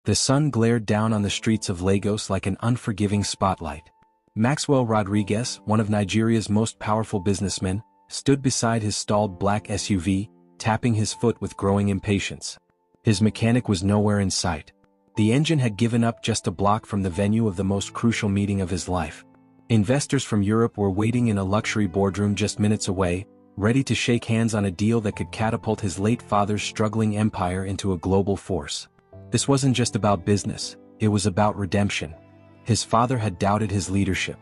The sun glared down on the streets of Lagos like an unforgiving spotlight. Maxwell Rodriguez, one of Nigeria's most powerful businessmen, stood beside his stalled black SUV, tapping his foot with growing impatience. His mechanic was nowhere in sight. The engine had given up just a block from the venue of the most crucial meeting of his life. Investors from Europe were waiting in a luxury boardroom just minutes away, ready to shake hands on a deal that could catapult his late father's struggling empire into a global force. This wasn't just about business, it was about redemption. His father had doubted his leadership.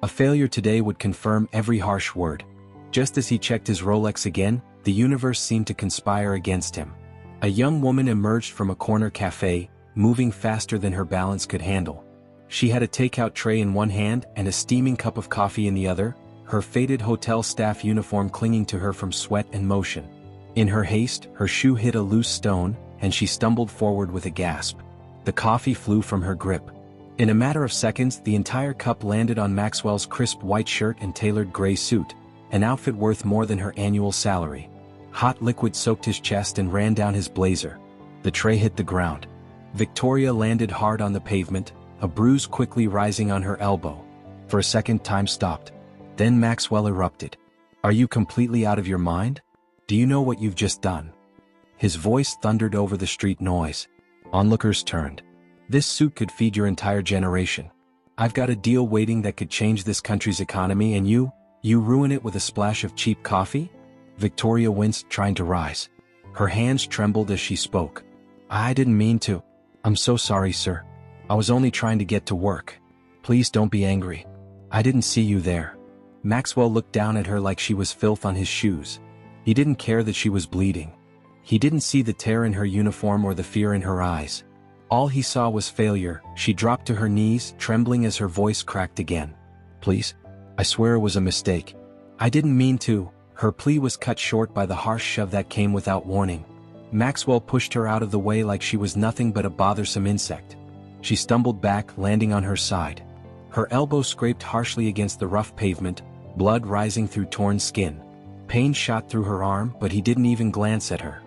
A failure today would confirm every harsh word. Just as he checked his Rolex again, the universe seemed to conspire against him. A young woman emerged from a corner cafe, moving faster than her balance could handle. She had a takeout tray in one hand and a steaming cup of coffee in the other, her faded hotel staff uniform clinging to her from sweat and motion. In her haste, her shoe hit a loose stone, and she stumbled forward with a gasp. The coffee flew from her grip. In a matter of seconds, the entire cup landed on Maxwell's crisp white shirt and tailored gray suit, an outfit worth more than her annual salary. Hot liquid soaked his chest and ran down his blazer. The tray hit the ground. Victoria landed hard on the pavement, a bruise quickly rising on her elbow. For a second, time stopped. Then Maxwell erupted. "Are you completely out of your mind? Do you know what you've just done?" His voice thundered over the street noise. Onlookers turned. "This suit could feed your entire generation. I've got a deal waiting that could change this country's economy, and you ruin it with a splash of cheap coffee?" Victoria winced, trying to rise. Her hands trembled as she spoke. "I didn't mean to. I'm so sorry, sir. I was only trying to get to work. Please don't be angry. I didn't see you there." Maxwell looked down at her like she was filth on his shoes. He didn't care that she was bleeding. He didn't see the tear in her uniform or the fear in her eyes. All he saw was failure. She dropped to her knees, trembling as her voice cracked again. "Please, I swear it was a mistake. I didn't mean to." Her plea was cut short by the harsh shove that came without warning. Maxwell pushed her out of the way like she was nothing but a bothersome insect. She stumbled back, landing on her side. Her elbow scraped harshly against the rough pavement, blood rising through torn skin. Pain shot through her arm, but he didn't even glance at her.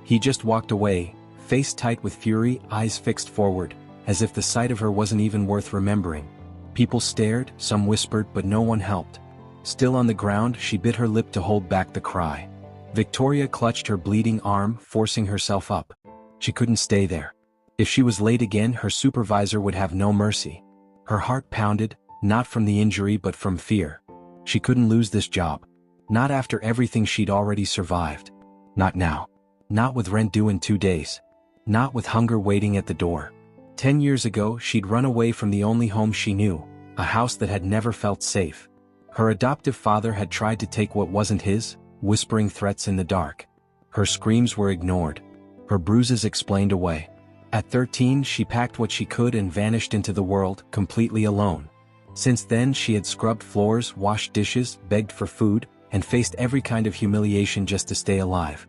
He just walked away, face tight with fury, eyes fixed forward, as if the sight of her wasn't even worth remembering. People stared, some whispered, but no one helped. Still on the ground, she bit her lip to hold back the cry. Victoria clutched her bleeding arm, forcing herself up. She couldn't stay there. If she was late again, her supervisor would have no mercy. Her heart pounded, not from the injury but from fear. She couldn't lose this job. Not after everything she'd already survived. Not now. Not with rent due in 2 days. Not with hunger waiting at the door. 10 years ago, she'd run away from the only home she knew, a house that had never felt safe. Her adoptive father had tried to take what wasn't his, whispering threats in the dark. Her screams were ignored. Her bruises explained away. At 13, she packed what she could and vanished into the world, completely alone. Since then, she had scrubbed floors, washed dishes, begged for food, and faced every kind of humiliation just to stay alive.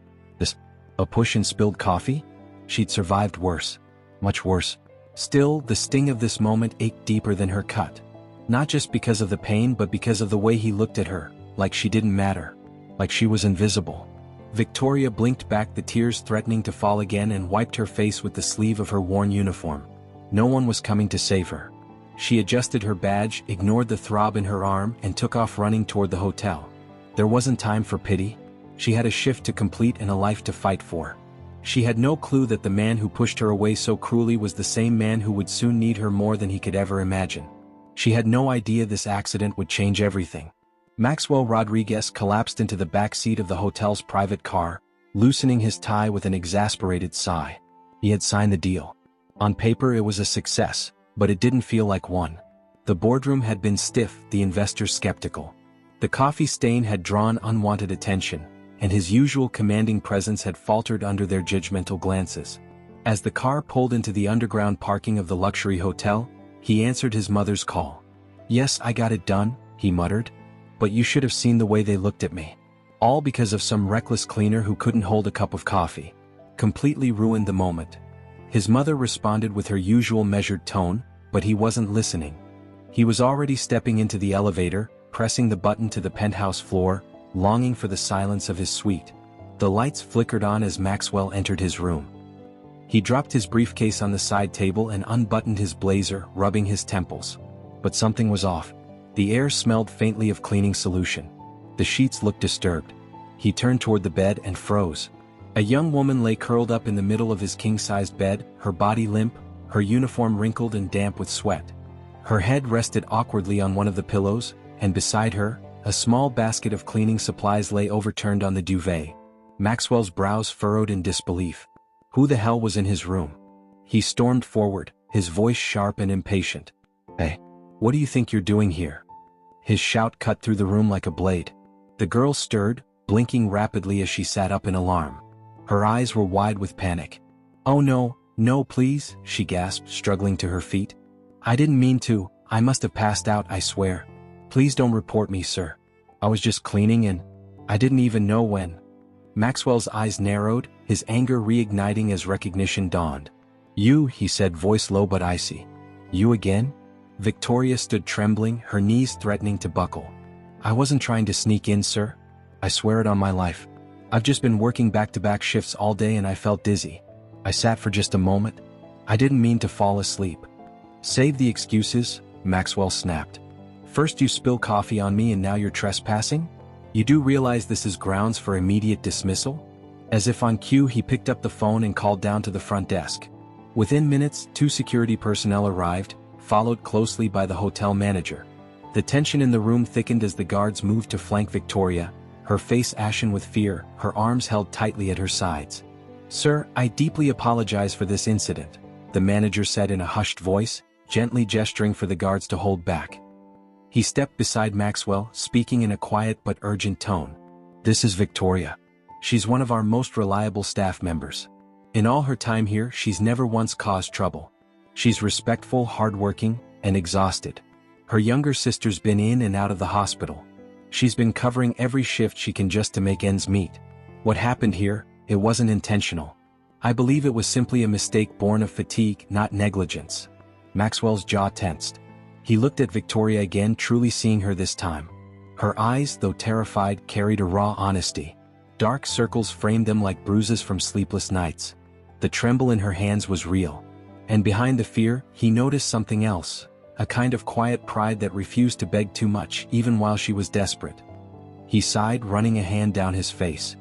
A push and spilled coffee? She'd survived worse. Much worse. Still, the sting of this moment ached deeper than her cut. Not just because of the pain but because of the way he looked at her, like she didn't matter. Like she was invisible. Victoria blinked back, the tears threatening to fall again, and wiped her face with the sleeve of her worn uniform. No one was coming to save her. She adjusted her badge, ignored the throb in her arm, and took off running toward the hotel. There wasn't time for pity. She had a shift to complete and a life to fight for. She had no clue that the man who pushed her away so cruelly was the same man who would soon need her more than he could ever imagine. She had no idea this accident would change everything. Maxwell Rodriguez collapsed into the back seat of the hotel's private car, loosening his tie with an exasperated sigh. He had signed the deal. On paper it was a success, but it didn't feel like one. The boardroom had been stiff, the investors skeptical. The coffee stain had drawn unwanted attention, and his usual commanding presence had faltered under their judgmental glances. As the car pulled into the underground parking of the luxury hotel, he answered his mother's call. "Yes, I got it done," he muttered. "But you should have seen the way they looked at me. All because of some reckless cleaner who couldn't hold a cup of coffee. Completely ruined the moment." His mother responded with her usual measured tone, but he wasn't listening. He was already stepping into the elevator, pressing the button to the penthouse floor, longing for the silence of his suite. The lights flickered on as Maxwell entered his room. He dropped his briefcase on the side table and unbuttoned his blazer, rubbing his temples. But something was off. The air smelled faintly of cleaning solution. The sheets looked disturbed. He turned toward the bed and froze. A young woman lay curled up in the middle of his king-sized bed, her body limp, her uniform wrinkled and damp with sweat. Her head rested awkwardly on one of the pillows, and beside her, a small basket of cleaning supplies lay overturned on the duvet. Maxwell's brows furrowed in disbelief. Who the hell was in his room? He stormed forward, his voice sharp and impatient. "Hey, what do you think you're doing here?" His shout cut through the room like a blade. The girl stirred, blinking rapidly as she sat up in alarm. Her eyes were wide with panic. "Oh no, no please," she gasped, struggling to her feet. "I didn't mean to, I must have passed out, I swear. Please don't report me, sir. I was just cleaning and I didn't even know when." Maxwell's eyes narrowed, his anger reigniting as recognition dawned. "You," he said, voice low but icy. "You again?" Victoria stood trembling, her knees threatening to buckle. "I wasn't trying to sneak in, sir. I swear it on my life. I've just been working back-to-back shifts all day and I felt dizzy. I sat for just a moment. I didn't mean to fall asleep." "Save the excuses," Maxwell snapped. "First you spill coffee on me and now you're trespassing? You do realize this is grounds for immediate dismissal?" As if on cue, he picked up the phone and called down to the front desk. Within minutes, 2 security personnel arrived, followed closely by the hotel manager. The tension in the room thickened as the guards moved to flank Victoria, her face ashen with fear, her arms held tightly at her sides. "Sir, I deeply apologize for this incident," the manager said in a hushed voice, gently gesturing for the guards to hold back. He stepped beside Maxwell, speaking in a quiet but urgent tone. "This is Victoria. She's one of our most reliable staff members. In all her time here, she's never once caused trouble. She's respectful, hardworking, and exhausted. Her younger sister's been in and out of the hospital. She's been covering every shift she can just to make ends meet. What happened here, it wasn't intentional. I believe it was simply a mistake born of fatigue, not negligence." Maxwell's jaw tensed. He looked at Victoria again, truly seeing her this time. Her eyes, though terrified, carried a raw honesty. Dark circles framed them like bruises from sleepless nights. The tremble in her hands was real. And behind the fear, he noticed something else, a kind of quiet pride that refused to beg too much, even while she was desperate. He sighed, running a hand down his face.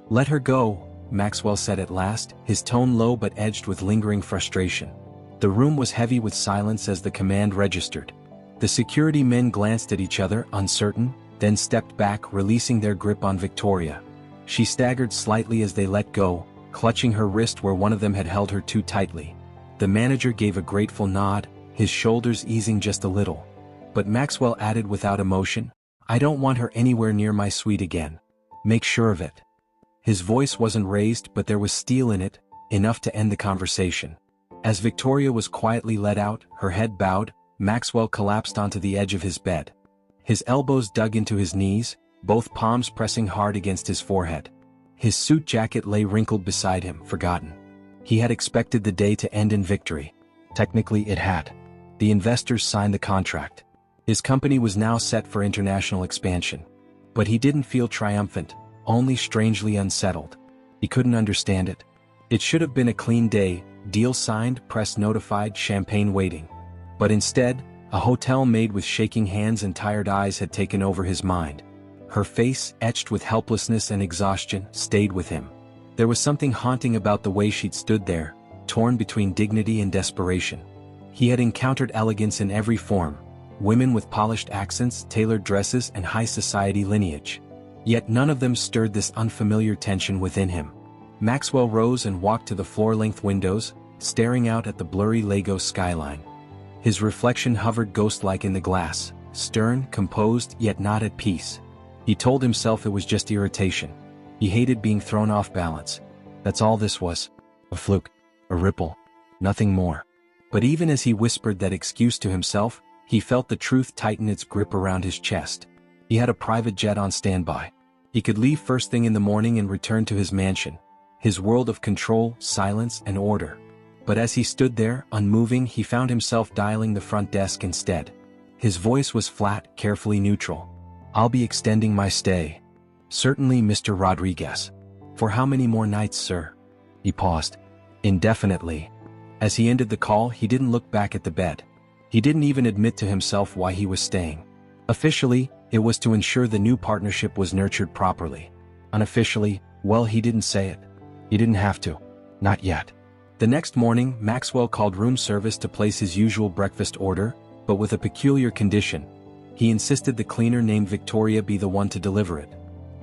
"Let her go," Maxwell said at last, his tone low but edged with lingering frustration. The room was heavy with silence as the command registered. The security men glanced at each other, uncertain, then stepped back, releasing their grip on Victoria. She staggered slightly as they let go, clutching her wrist where one of them had held her too tightly. The manager gave a grateful nod, his shoulders easing just a little. But Maxwell added without emotion, "I don't want her anywhere near my suite again. Make sure of it." His voice wasn't raised, but there was steel in it, enough to end the conversation. As Victoria was quietly let out, her head bowed, Maxwell collapsed onto the edge of his bed. His elbows dug into his knees, both palms pressing hard against his forehead. His suit jacket lay wrinkled beside him, forgotten. He had expected the day to end in victory. Technically it had. The investors signed the contract. His company was now set for international expansion. But he didn't feel triumphant, only strangely unsettled. He couldn't understand it. It should have been a clean day, deal signed, press notified, champagne waiting. But instead, a hotel maid with shaking hands and tired eyes had taken over his mind. Her face, etched with helplessness and exhaustion, stayed with him. There was something haunting about the way she'd stood there, torn between dignity and desperation. He had encountered elegance in every form, women with polished accents, tailored dresses, and high society lineage. Yet none of them stirred this unfamiliar tension within him. Maxwell rose and walked to the floor-length windows, staring out at the blurry Lagos skyline. His reflection hovered ghost-like in the glass, stern, composed, yet not at peace. He told himself it was just irritation. He hated being thrown off balance. That's all this was. A fluke. A ripple. Nothing more. But even as he whispered that excuse to himself, he felt the truth tighten its grip around his chest. He had a private jet on standby. He could leave first thing in the morning and return to his mansion. His world of control, silence, and order. But as he stood there, unmoving, he found himself dialing the front desk instead. His voice was flat, carefully neutral. "I'll be extending my stay." "Certainly, Mr. Rodriguez." "For how many more nights, sir?" He paused. Indefinitely. As he ended the call, he didn't look back at the bed. He didn't even admit to himself why he was staying. Officially, it was to ensure the new partnership was nurtured properly. Unofficially, well, he didn't say it. He didn't have to. Not yet. The next morning, Maxwell called room service to place his usual breakfast order, but with a peculiar condition. He insisted the cleaner named Victoria be the one to deliver it.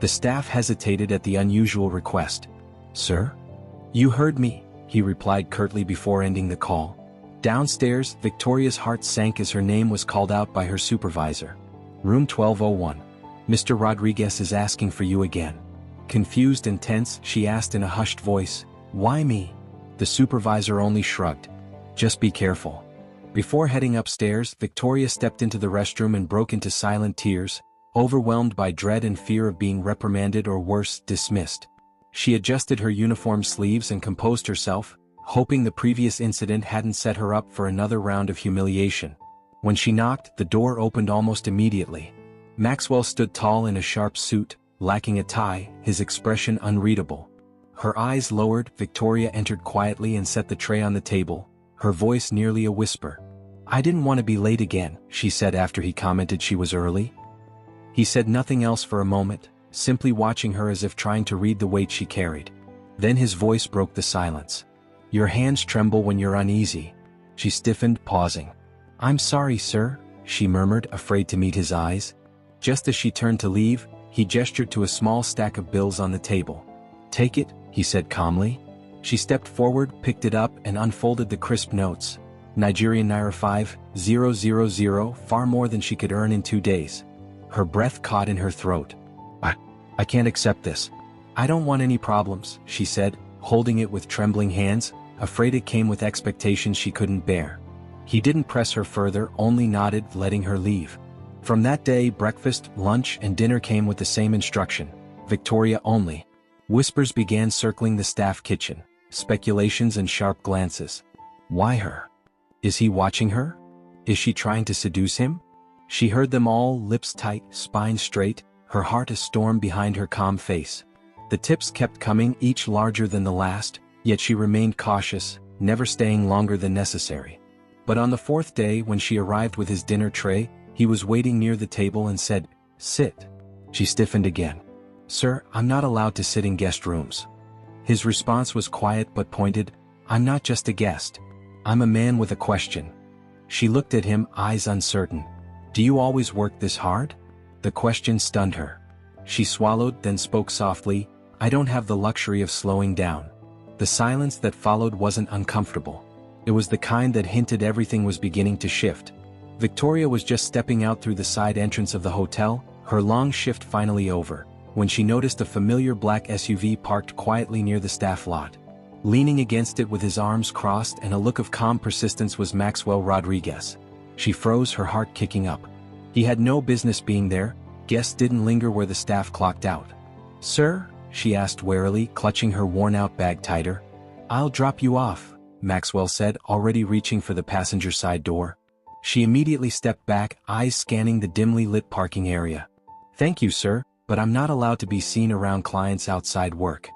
The staff hesitated at the unusual request. "Sir?" "You heard me," he replied curtly before ending the call. Downstairs, Victoria's heart sank as her name was called out by her supervisor. "Room 1201. Mr. Rodriguez is asking for you again." Confused and tense, she asked in a hushed voice, "Why me?" The supervisor only shrugged. "Just be careful." Before heading upstairs, Victoria stepped into the restroom and broke into silent tears, overwhelmed by dread and fear of being reprimanded or worse, dismissed. She adjusted her uniform sleeves and composed herself, hoping the previous incident hadn't set her up for another round of humiliation. When she knocked, the door opened almost immediately. Maxwell stood tall in a sharp suit, lacking a tie, his expression unreadable. Her eyes lowered, Victoria entered quietly and set the tray on the table, her voice nearly a whisper. "I didn't want to be late again," she said after he commented she was early. He said nothing else for a moment, simply watching her as if trying to read the weight she carried. Then his voice broke the silence. "Your hands tremble when you're uneasy." She stiffened, pausing. "I'm sorry, sir," she murmured, afraid to meet his eyes. Just as she turned to leave, he gestured to a small stack of bills on the table. "Take it," he said calmly. She stepped forward, picked it up, and unfolded the crisp notes. Nigerian Naira 5,000, far more than she could earn in 2 days. Her breath caught in her throat. I can't accept this." "I don't want any problems," she said, holding it with trembling hands, afraid it came with expectations she couldn't bear. He didn't press her further, only nodded, letting her leave. From that day, breakfast, lunch, and dinner came with the same instruction: Victoria only. Whispers began circling the staff kitchen, speculations and sharp glances. Why her? Is he watching her? Is she trying to seduce him? She heard them all, lips tight, spine straight, her heart a storm behind her calm face. The tips kept coming, each larger than the last, yet she remained cautious, never staying longer than necessary. But on the 4th day, when she arrived with his dinner tray, he was waiting near the table and said, "Sit." She stiffened again. "Sir, I'm not allowed to sit in guest rooms." His response was quiet but pointed, "I'm not just a guest. I'm a man with a question." She looked at him, eyes uncertain. "Do you always work this hard?" The question stunned her. She swallowed, then spoke softly, "I don't have the luxury of slowing down." The silence that followed wasn't uncomfortable. It was the kind that hinted everything was beginning to shift. Victoria was just stepping out through the side entrance of the hotel, her long shift finally over, when she noticed a familiar black SUV parked quietly near the staff lot. Leaning against it with his arms crossed and a look of calm persistence was Maxwell Rodriguez. She froze, her heart kicking up. He had no business being there. Guests didn't linger where the staff clocked out. "Sir?" she asked warily, clutching her worn-out bag tighter. "I'll drop you off," Maxwell said, already reaching for the passenger side door. She immediately stepped back, eyes scanning the dimly lit parking area. "Thank you, sir, but I'm not allowed to be seen around clients outside work.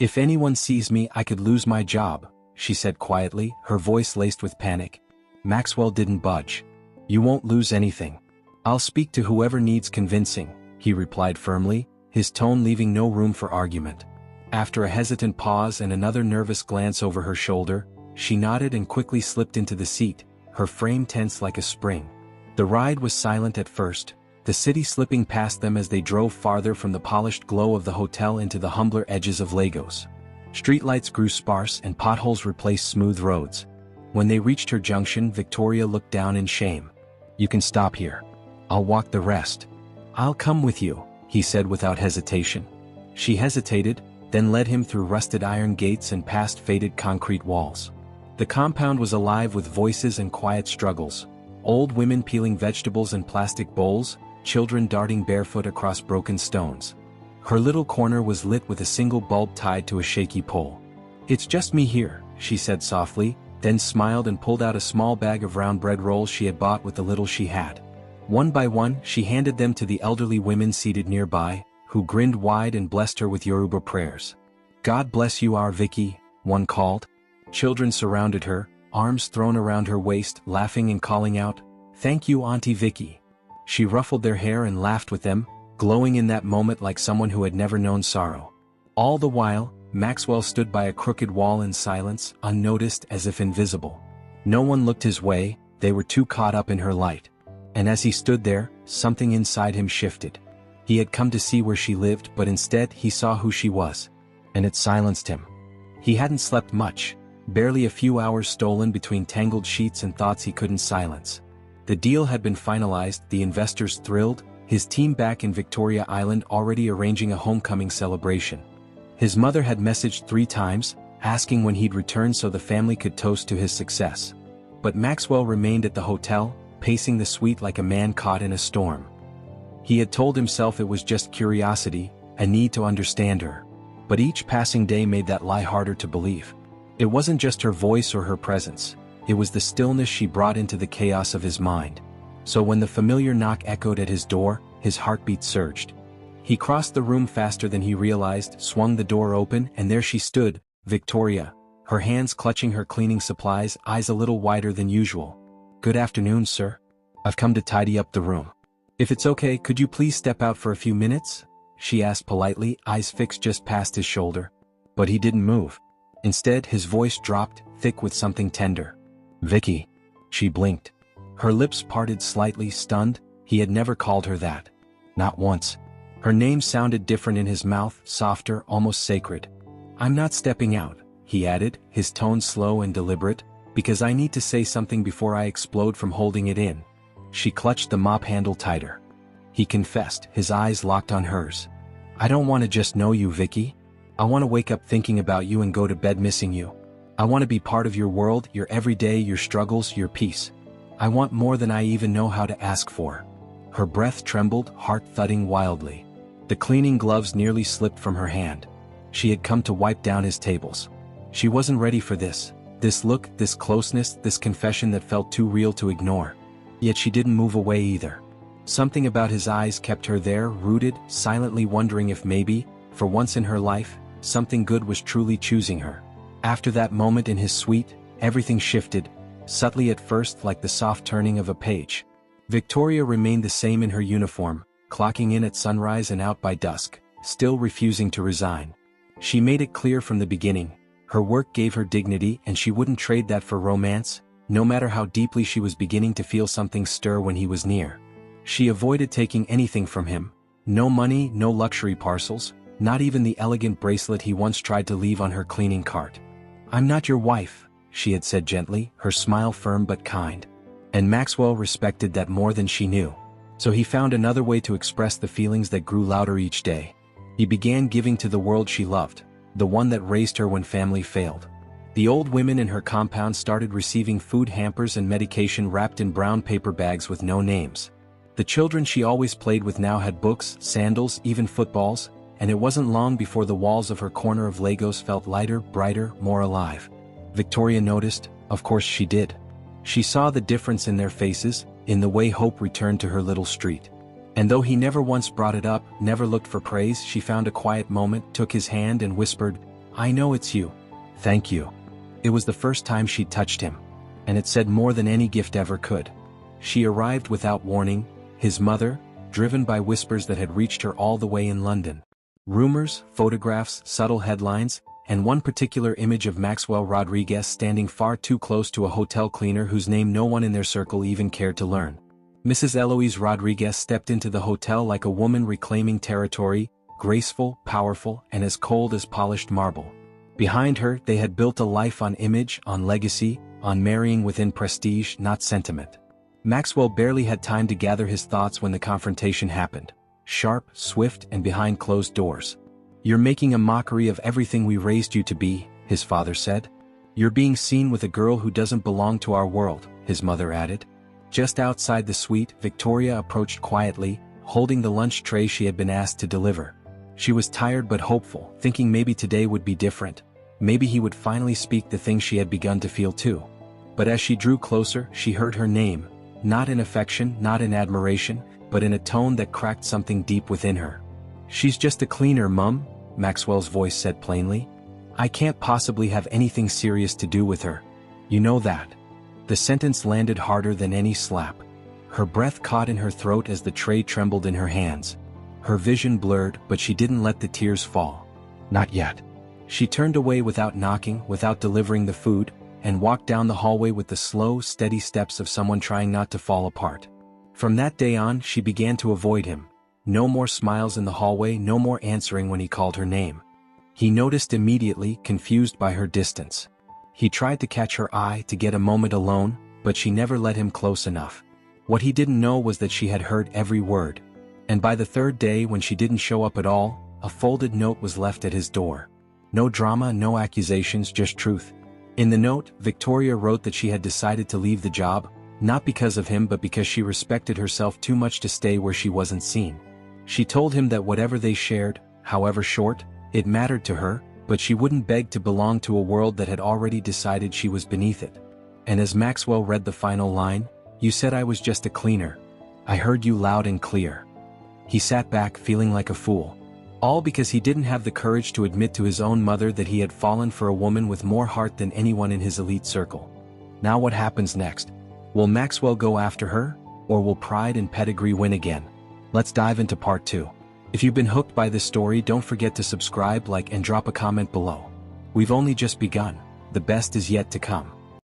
If anyone sees me, I could lose my job," she said quietly, her voice laced with panic. Maxwell didn't budge. "You won't lose anything. I'll speak to whoever needs convincing," he replied firmly, his tone leaving no room for argument. After a hesitant pause and another nervous glance over her shoulder, she nodded and quickly slipped into the seat, her frame tense like a spring. The ride was silent at first, the city slipping past them as they drove farther from the polished glow of the hotel into the humbler edges of Lagos. Streetlights grew sparse and potholes replaced smooth roads. When they reached her junction, Victoria looked down in shame. "You can stop here. I'll walk the rest." "I'll come with you," he said without hesitation. She hesitated, then led him through rusted iron gates and past faded concrete walls. The compound was alive with voices and quiet struggles. Old women peeling vegetables in plastic bowls, children darting barefoot across broken stones. Her little corner was lit with a single bulb tied to a shaky pole. "It's just me here," she said softly, then smiled and pulled out a small bag of round bread rolls she had bought with the little she had. One by one, she handed them to the elderly women seated nearby, who grinned wide and blessed her with Yoruba prayers. "God bless you, our Vicky," one called. Children surrounded her, arms thrown around her waist, laughing and calling out, "Thank you, Auntie Vicky." She ruffled their hair and laughed with them, glowing in that moment like someone who had never known sorrow. All the while, Maxwell stood by a crooked wall in silence, unnoticed, as if invisible. No one looked his way, they were too caught up in her light. And as he stood there, something inside him shifted. He had come to see where she lived, but instead he saw who she was. And it silenced him. He hadn't slept much, barely a few hours stolen between tangled sheets and thoughts he couldn't silence. The deal had been finalized, the investors thrilled, his team back in Victoria Island already arranging a homecoming celebration. His mother had messaged 3 times, asking when he'd return so the family could toast to his success. But Maxwell remained at the hotel, pacing the suite like a man caught in a storm. He had told himself it was just curiosity, a need to understand her. But each passing day made that lie harder to believe. It wasn't just her voice or her presence, it was the stillness she brought into the chaos of his mind. So when the familiar knock echoed at his door, his heartbeat surged. He crossed the room faster than he realized, swung the door open, and there she stood, Victoria, her hands clutching her cleaning supplies, eyes a little wider than usual. "Good afternoon, sir. I've come to tidy up the room. If it's okay, could you please step out for a few minutes?" she asked politely, eyes fixed just past his shoulder. But he didn't move. Instead, his voice dropped, thick with something tender. "Vicky." She blinked. Her lips parted slightly, stunned. He had never called her that. Not once. Her name sounded different in his mouth, softer, almost sacred. "I'm not stepping out," he added, his tone slow and deliberate, "because I need to say something before I explode from holding it in." She clutched the mop handle tighter. He confessed, his eyes locked on hers. "I don't want to just know you, Vicky. I want to wake up thinking about you and go to bed missing you. I want to be part of your world, your everyday, your struggles, your peace. I want more than I even know how to ask for." Her breath trembled, heart thudding wildly. The cleaning gloves nearly slipped from her hand. She had come to wipe down his tables. She wasn't ready for this look, this closeness, this confession that felt too real to ignore. Yet she didn't move away either. Something about his eyes kept her there, rooted, silently wondering if maybe, for once in her life, something good was truly choosing her. After that moment in his suite, everything shifted, subtly at first like the soft turning of a page. Victoria remained the same in her uniform, clocking in at sunrise and out by dusk, still refusing to resign. She made it clear from the beginning, her work gave her dignity and she wouldn't trade that for romance, no matter how deeply she was beginning to feel something stir when he was near. She avoided taking anything from him. No money, no luxury parcels, not even the elegant bracelet he once tried to leave on her cleaning cart. "I'm not your wife," she had said gently, her smile firm but kind. And Maxwell respected that more than she knew. So he found another way to express the feelings that grew louder each day. He began giving to the world she loved, the one that raised her when family failed. The old women in her compound started receiving food hampers and medication wrapped in brown paper bags with no names. The children she always played with now had books, sandals, even footballs, and it wasn't long before the walls of her corner of Lagos felt lighter, brighter, more alive. Victoria noticed, of course she did. She saw the difference in their faces, in the way hope returned to her little street. And though he never once brought it up, never looked for praise, she found a quiet moment, took his hand and whispered, "I know it's you. Thank you." It was the first time she'd touched him. And it said more than any gift ever could. She arrived without warning, his mother, driven by whispers that had reached her all the way in London. Rumors, photographs, subtle headlines, and one particular image of Maxwell Rodriguez standing far too close to a hotel cleaner whose name no one in their circle even cared to learn. Mrs. Eloise Rodriguez stepped into the hotel like a woman reclaiming territory, graceful, powerful, and as cold as polished marble. Behind her, they had built a life on image, on legacy, on marrying within prestige, not sentiment. Maxwell barely had time to gather his thoughts when the confrontation happened. Sharp, swift, and behind closed doors. "You're making a mockery of everything we raised you to be," his father said. "You're being seen with a girl who doesn't belong to our world," his mother added. Just outside the suite, Victoria approached quietly, holding the lunch tray she had been asked to deliver. She was tired but hopeful, thinking maybe today would be different. Maybe he would finally speak the things she had begun to feel too. But as she drew closer, she heard her name, not in affection, not in admiration, but in a tone that cracked something deep within her. "She's just a cleaner, Mum," Maxwell's voice said plainly. I can't possibly have anything serious to do with her. You know that. The sentence landed harder than any slap. Her breath caught in her throat as the tray trembled in her hands. Her vision blurred, but she didn't let the tears fall. Not yet. She turned away without knocking, without delivering the food, and walked down the hallway with the slow, steady steps of someone trying not to fall apart. From that day on, she began to avoid him. No more smiles in the hallway, no more answering when he called her name. He noticed immediately, confused by her distance. He tried to catch her eye, to get a moment alone, but she never let him close enough. What he didn't know was that she had heard every word. And by the third day, when she didn't show up at all, a folded note was left at his door. No drama, no accusations, just truth. In the note, Victoria wrote that she had decided to leave the job, not because of him but because she respected herself too much to stay where she wasn't seen. She told him that whatever they shared, however short, it mattered to her, but she wouldn't beg to belong to a world that had already decided she was beneath it. And as Maxwell read the final line, "You said I was just a cleaner. I heard you loud and clear." He sat back feeling like a fool. All because he didn't have the courage to admit to his own mother that he had fallen for a woman with more heart than anyone in his elite circle. Now what happens next? Will Maxwell go after her, or will pride and pedigree win again? Let's dive into part 2. If you've been hooked by this story, don't forget to subscribe, like, and drop a comment below. We've only just begun. The best is yet to come.